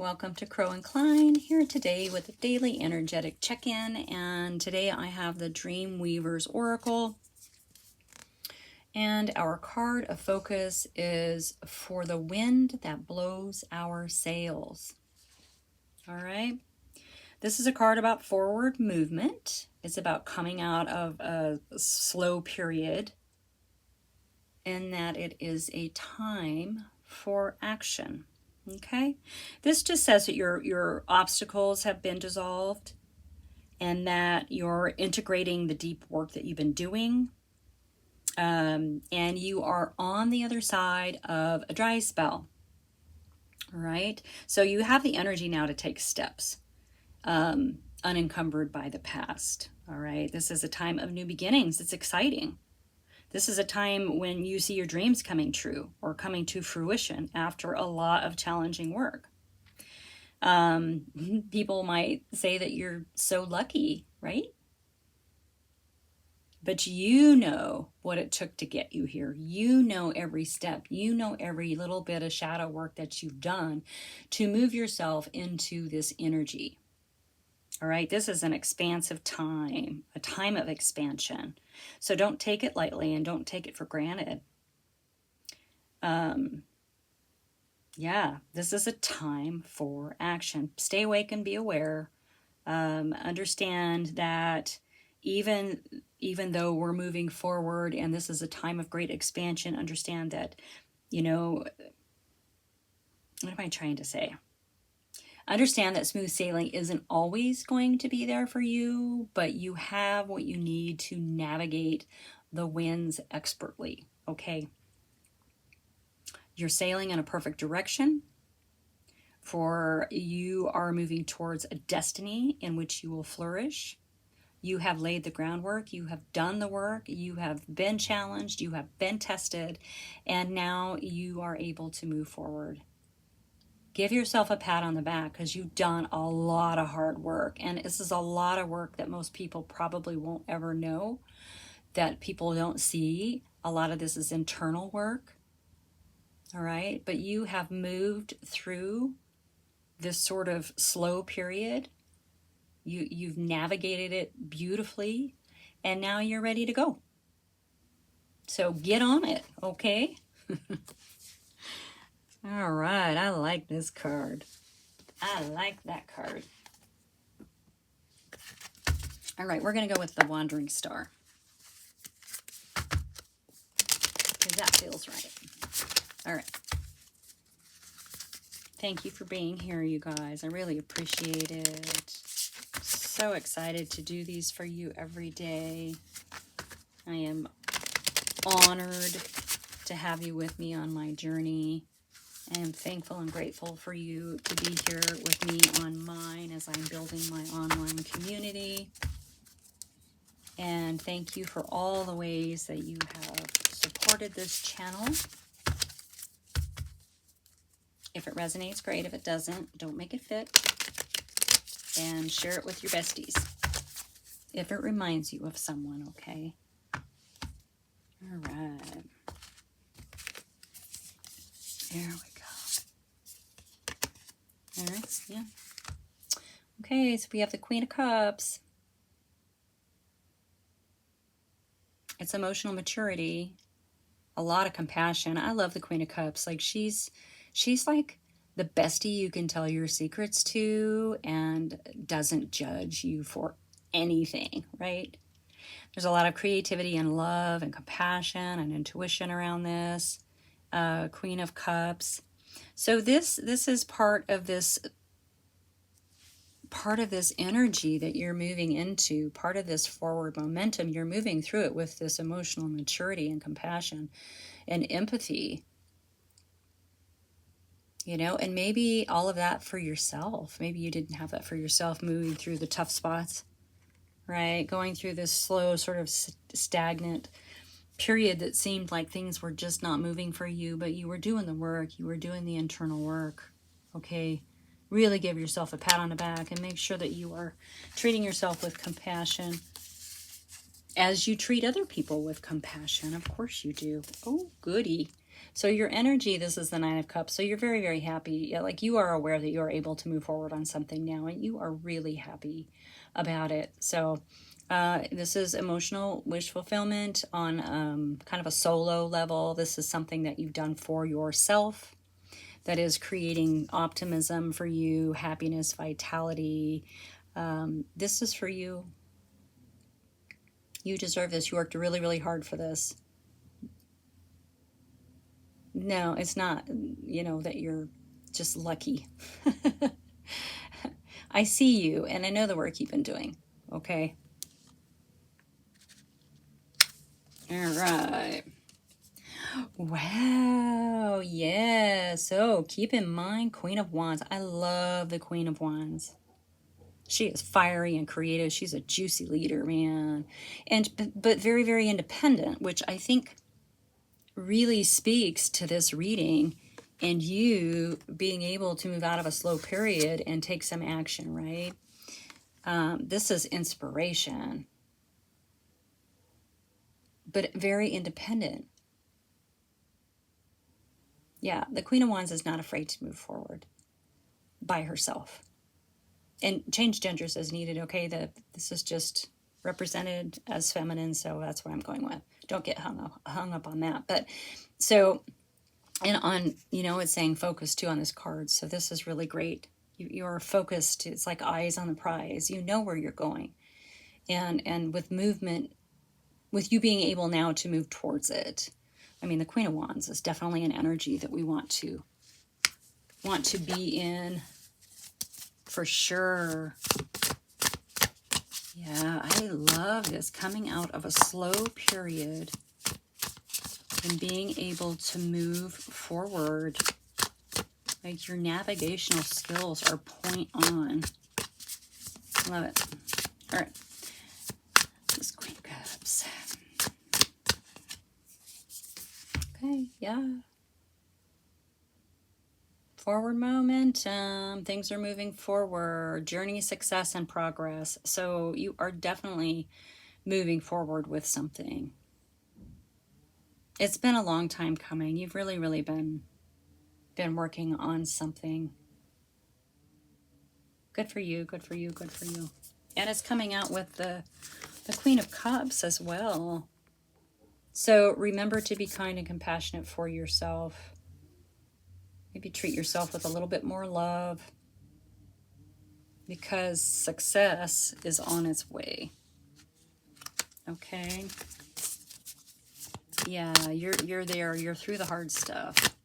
Welcome to Crow and Klein, here today with a daily energetic check-in, and today I have the Dream Weaver's Oracle, and our card of focus is for the wind that blows our sails. All right, this is a card about forward movement. It's about coming out of a slow period, and that it is a time for action. Okay, this just says that your obstacles have been dissolved and that you're integrating the deep work that you've been doing, and you are on the other side of a dry spell. All right, so you have the energy now to take steps, unencumbered by the past. All right, this is a time of new beginnings. It's exciting. This is a time when you see your dreams coming true or coming to fruition after a lot of challenging work. People might say that you're so lucky, right? But you know what it took to get you here. You know every step. You know every little bit of shadow work that you've done to move yourself into this energy. All right, this is an expansive time, a time of expansion. So don't take it lightly and don't take it for granted. Yeah, this is a time for action. Stay awake and be aware. Understand that even though we're moving forward and this is a time of great expansion, understand that, what am I trying to say? Understand that smooth sailing isn't always going to be there for you, but you have what you need to navigate the winds expertly, okay? You're sailing in a perfect direction, for you are moving towards a destiny in which you will flourish. You have laid the groundwork, you have done the work, you have been challenged, you have been tested, and now you are able to move forward. Give yourself a pat on the back because you've done a lot of hard work. And this is a lot of work that most people probably won't ever know, that people don't see. A lot of this is internal work. All right. But you have moved through this sort of slow period. You've navigated it beautifully. And now you're ready to go. So get on it. Okay. All right, I like this card. I like that card. All right, we're going to go with the Wandering Star, because that feels right. All right. Thank you for being here, you guys. I really appreciate it. So excited to do these for you every day. I am honored to have you with me on my journey. I am thankful and grateful for you to be here with me on mine as I'm building my online community. And thank you for all the ways that you have supported this channel. If it resonates, great. If it doesn't, don't make it fit. And share it with your besties. If it reminds you of someone, okay? All right. There we go. All right, yeah. Okay, so we have the Queen of Cups. It's emotional maturity, a lot of compassion. I love the Queen of Cups. Like she's like the bestie you can tell your secrets to and doesn't judge you for anything, right? There's a lot of creativity and love and compassion and intuition around this. Queen of Cups. So this is part of this energy that you're moving into, part of this forward momentum. You're moving through it with this emotional maturity and compassion and empathy. And maybe all of that for yourself. Maybe you didn't have that for yourself, moving through the tough spots, right? Going through this slow, sort of stagnant period that seemed like things were just not moving for you, but you were doing the work, you were doing the internal work, okay? Really give yourself a pat on the back and make sure that you are treating yourself with compassion as you treat other people with compassion. Of course you do. Oh, goody. So your energy, this is the Nine of Cups. So you're very, very happy. Yeah, like you are aware that you are able to move forward on something now, and you are really happy about it. So this is emotional wish fulfillment on kind of a solo level. This is something that you've done for yourself that is creating optimism for you, happiness, vitality. This is for you. You deserve this. You worked really, really hard for this. No, it's not, that you're just lucky. I see you and I know the work you've been doing. Okay. All right. Wow. Yeah. So keep in mind, Queen of Wands. I love the Queen of Wands. She is fiery and creative. She's a juicy leader, man. But very, very independent, which I think really speaks to this reading and you being able to move out of a slow period and take some action, right? This is inspiration, but very independent. Yeah, the Queen of Wands is not afraid to move forward by herself and change genders as needed. Okay, this is just represented as feminine, so that's what I'm going with. Don't get hung up on that. But so, and on, it's saying focus too on this card. So this is really great. You're focused. It's like eyes on the prize. You know where you're going, and with movement, with you being able now to move towards it. I mean, the Queen of Wands is definitely an energy that we want to be in for sure. Yeah, I love this. Coming out of a slow period and being able to move forward. Like your navigational skills are point on. Love it. All right. This Queen of Cups. Okay, yeah. Forward momentum. Things are moving forward. Journey, success, and progress. So you are definitely moving forward with something. It's been a long time coming. You've really, really been working on something. Good for you, good for you, good for you. And it's coming out with the Queen of Cups as well. So remember to be kind and compassionate for yourself. Maybe treat yourself with a little bit more love, because success is on its way. Okay? Yeah, you're there. You're through the hard stuff.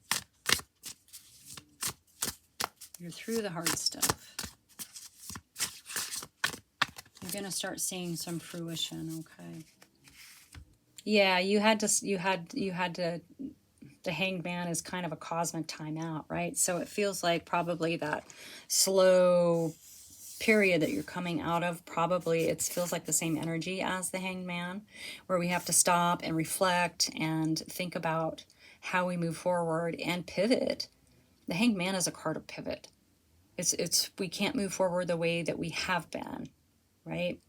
You're through the hard stuff. You're going to start seeing some fruition, okay? Yeah, you had to the Hanged Man is kind of a cosmic timeout, right? So it feels like probably that slow period that you're coming out of, probably it feels like the same energy as the Hanged Man, where we have to stop and reflect and think about how we move forward and pivot. The Hanged Man is a card of pivot. It's we can't move forward the way that we have been, right?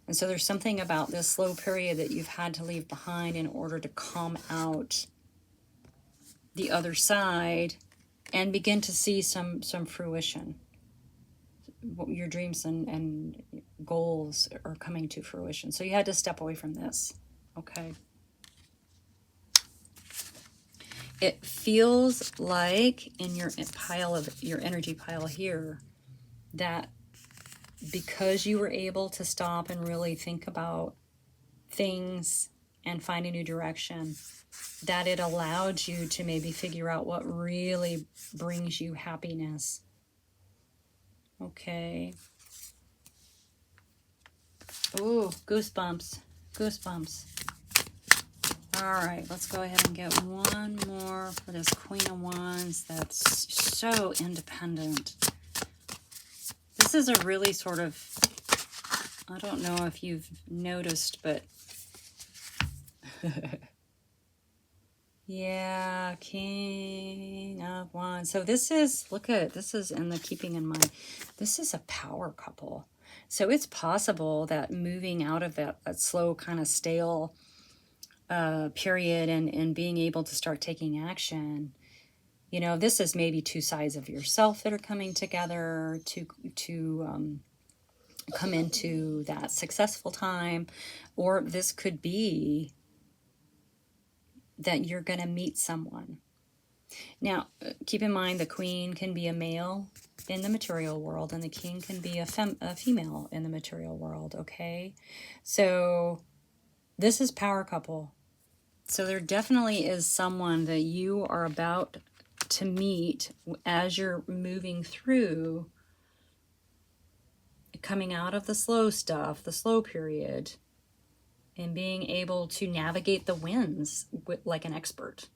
And so there's something about this slow period that you've had to leave behind in order to come out the other side and begin to see some fruition. Your dreams and goals are coming to fruition. So you had to step away from this, okay? It feels like in your energy pile here, that because you were able to stop and really think about things and find a new direction, that it allowed you to maybe figure out what really brings you happiness. Okay. Ooh, goosebumps. Goosebumps. All right, let's go ahead and get one more for this Queen of Wands that's so independent. This is a really sort of, I don't know if you've noticed, but yeah, King of Wands. So this is, look at, this is in the keeping in mind, this is a power couple. So it's possible that moving out of that slow kind of stale period, and being able to start taking action. You know, this is maybe two sides of yourself that are coming together to come into that successful time, or this could be that you're going to meet someone. Now, keep in mind the queen can be a male in the material world, and the king can be a female in the material world, okay? So this is power couple. So there definitely is someone that you are about to meet as you're moving through, coming out of the slow stuff, the slow period, and being able to navigate the winds like an expert.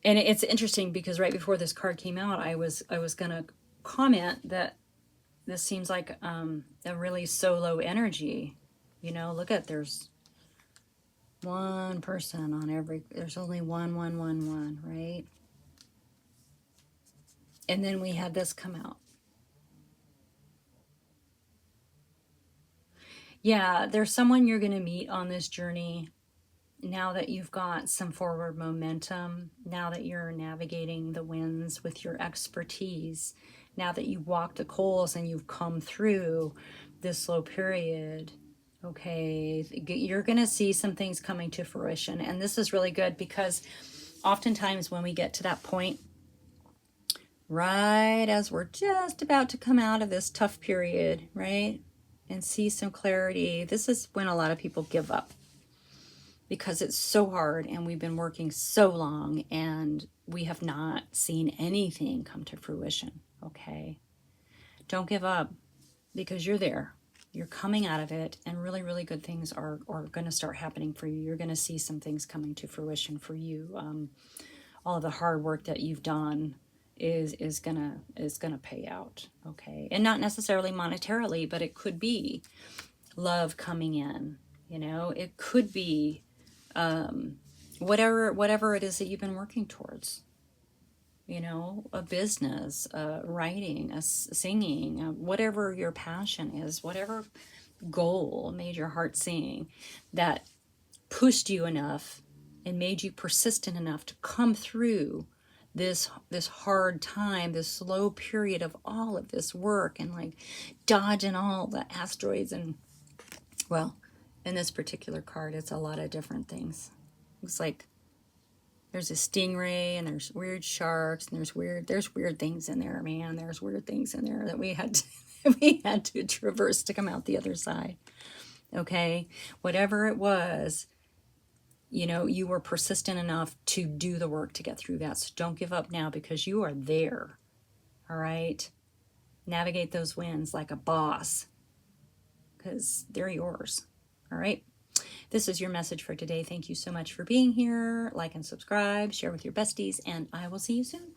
And it's interesting because right before this card came out, I was going to comment that this seems like a really solo energy. You know, look at, there's one person on every, there's only one, right? And then we had this come out. Yeah, there's someone you're going to meet on this journey now that you've got some forward momentum, now that you're navigating the winds with your expertise, now that you've walked the coals and you've come through this slow period. Okay, you're going to see some things coming to fruition. And this is really good because oftentimes when we get to that point, right as we're just about to come out of this tough period, right, and see some clarity, this is when a lot of people give up because it's so hard and we've been working so long and we have not seen anything come to fruition. Okay, don't give up because you're there. You're coming out of it, and really, really good things are going to start happening for you. You're going to see some things coming to fruition for you. All of the hard work that you've done is gonna pay out. Okay, and not necessarily monetarily, but it could be love coming in. You know, it could be whatever it is that you've been working towards. You know, a business, writing, singing, whatever your passion is, whatever goal made your heart sing, that pushed you enough and made you persistent enough to come through this hard time, this slow period of all of this work and like dodging all the asteroids. And well, in this particular card, it's a lot of different things. It's like there's a stingray and there's weird sharks and there's weird things in there, man. There's weird things in there that we had to traverse to come out the other side. Okay, whatever it was, you know, you were persistent enough to do the work to get through that. So don't give up now because you are there. All right, navigate those winds like a boss because they're yours. All right. This is your message for today. Thank you so much for being here. Like and subscribe, share with your besties, and I will see you soon.